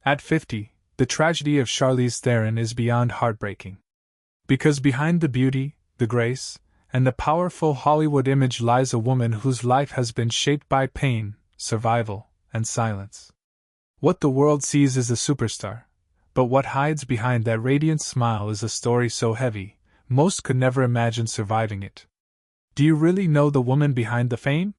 At 50, the tragedy of Charlize Theron is beyond heartbreaking. Because behind the beauty, the grace, and the powerful Hollywood image lies a woman whose life has been shaped by pain, survival, and silence. What the world sees is a superstar, but what hides behind that radiant smile is a story so heavy, most could never imagine surviving it. Do you really know the woman behind the fame?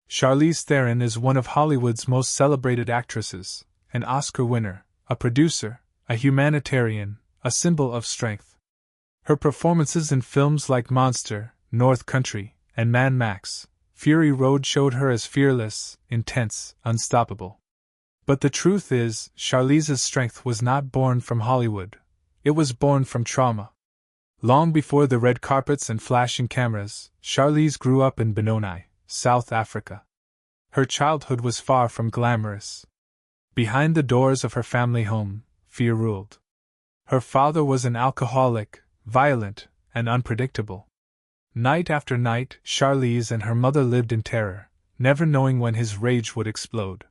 Charlize Theron is one of Hollywood's most celebrated actresses, an Oscar winner, a producer, a humanitarian, a symbol of strength. Her performances in films like Monster, North Country, and Mad Max, Fury Road showed her as fearless, intense, unstoppable. But the truth is, Charlize's strength was not born from Hollywood. It was born from trauma. Long before the red carpets and flashing cameras, Charlize grew up in Benoni, South Africa. Her childhood was far from glamorous. Behind the doors of her family home, fear ruled. Her father was an alcoholic, violent, and unpredictable. Night after night, Charlize and her mother lived in terror, never knowing when his rage would explode.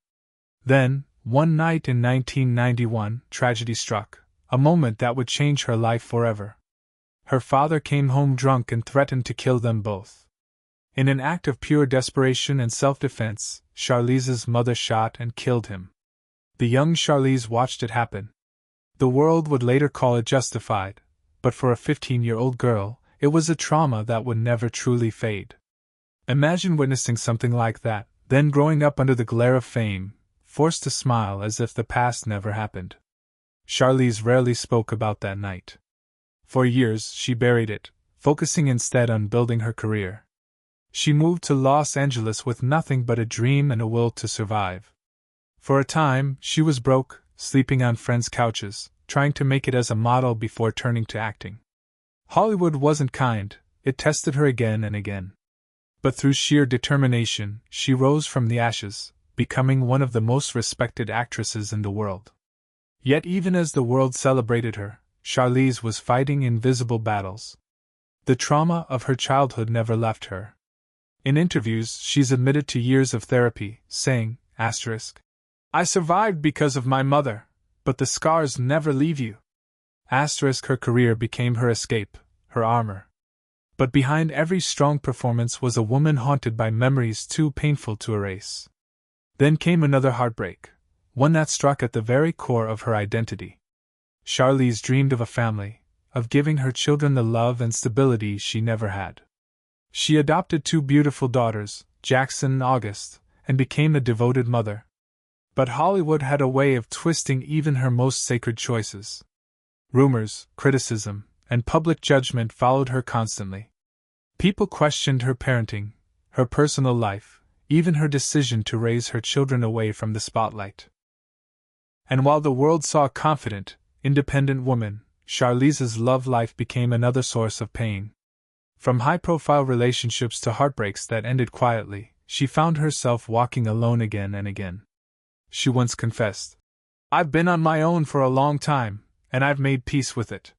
Then, one night in 1991, tragedy struck, a moment that would change her life forever. Her father came home drunk and threatened to kill them both. In an act of pure desperation and self-defense, Charlize's mother shot and killed him. The young Charlize watched it happen. The world would later call it justified, but for a 15-year-old girl, it was a trauma that would never truly fade. Imagine witnessing something like that, then growing up under the glare of fame, forced to smile as if the past never happened. Charlize rarely spoke about that night. For years, she buried it, focusing instead on building her career. She moved to Los Angeles with nothing but a dream and a will to survive. For a time, she was broke, sleeping on friends' couches, trying to make it as a model before turning to acting. Hollywood wasn't kind, it tested her again and again. But through sheer determination, she rose from the ashes, becoming one of the most respected actresses in the world. Yet even as the world celebrated her, Charlize was fighting invisible battles. The trauma of her childhood never left her. In interviews, she's admitted to years of therapy, saying, "I survived because of my mother, but the scars never leave you." Her career became her escape, her armor. But behind every strong performance was a woman haunted by memories too painful to erase. Then came another heartbreak, one that struck at the very core of her identity. Charlize dreamed of a family, of giving her children the love and stability she never had. She adopted 2 beautiful daughters, Jackson and August, and became a devoted mother. But Hollywood had a way of twisting even her most sacred choices. Rumors, criticism, and public judgment followed her constantly. People questioned her parenting, her personal life, even her decision to raise her children away from the spotlight. And while the world saw a confident, independent woman, Charlize's love life became another source of pain. From high-profile relationships to heartbreaks that ended quietly, she found herself walking alone again and again. She once confessed, "I've been on my own for a long time, and I've made peace with it."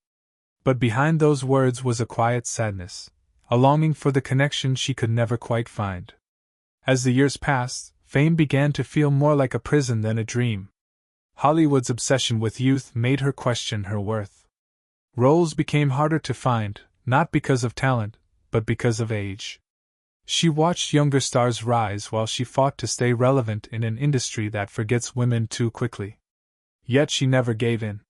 But behind those words was a quiet sadness, a longing for the connection she could never quite find. As the years passed, fame began to feel more like a prison than a dream. Hollywood's obsession with youth made her question her worth. Roles became harder to find, not because of talent, but because of age. She watched younger stars rise while she fought to stay relevant in an industry that forgets women too quickly. Yet she never gave in.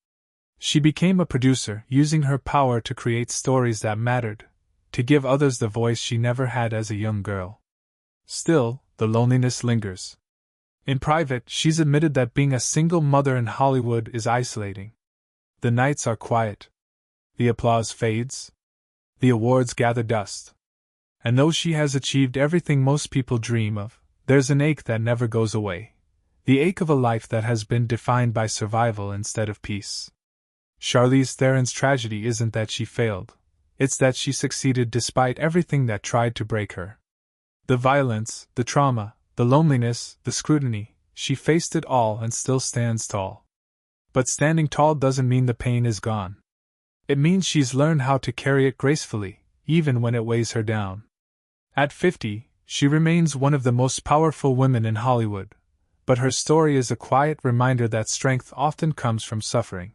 She became a producer, using her power to create stories that mattered, to give others the voice she never had as a young girl. Still, the loneliness lingers. In private, she's admitted that being a single mother in Hollywood is isolating. The nights are quiet. The applause fades. The awards gather dust. And though she has achieved everything most people dream of, there's an ache that never goes away. The ache of a life that has been defined by survival instead of peace. Charlize Theron's tragedy isn't that she failed. It's that she succeeded despite everything that tried to break her. The violence, the trauma, the loneliness, the scrutiny, she faced it all and still stands tall. But standing tall doesn't mean the pain is gone. It means she's learned how to carry it gracefully, even when it weighs her down. At 50, she remains one of the most powerful women in Hollywood, But her story is a quiet reminder that strength often comes from suffering.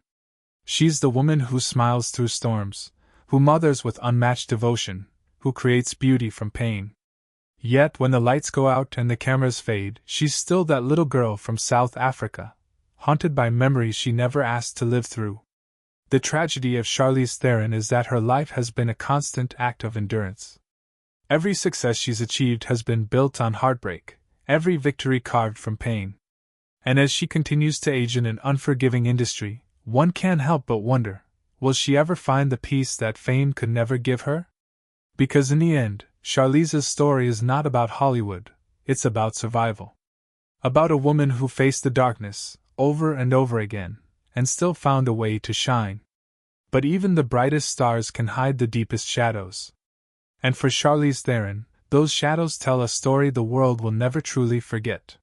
She's the woman who smiles through storms, who mothers with unmatched devotion, who creates beauty from pain. Yet when the lights go out and the cameras fade, she's still that little girl from South Africa, haunted by memories she never asked to live through. The tragedy of Charlize Theron is that her life has been a constant act of endurance. Every success she's achieved has been built on heartbreak, every victory carved from pain. And as she continues to age in an unforgiving industry, one can't help but wonder, will she ever find the peace that fame could never give her? Because in the end, Charlize's story is not about Hollywood, it's about survival. About a woman who faced the darkness, over and over again, and still found a way to shine. But even the brightest stars can hide the deepest shadows. And for Charlize Theron, those shadows tell a story the world will never truly forget.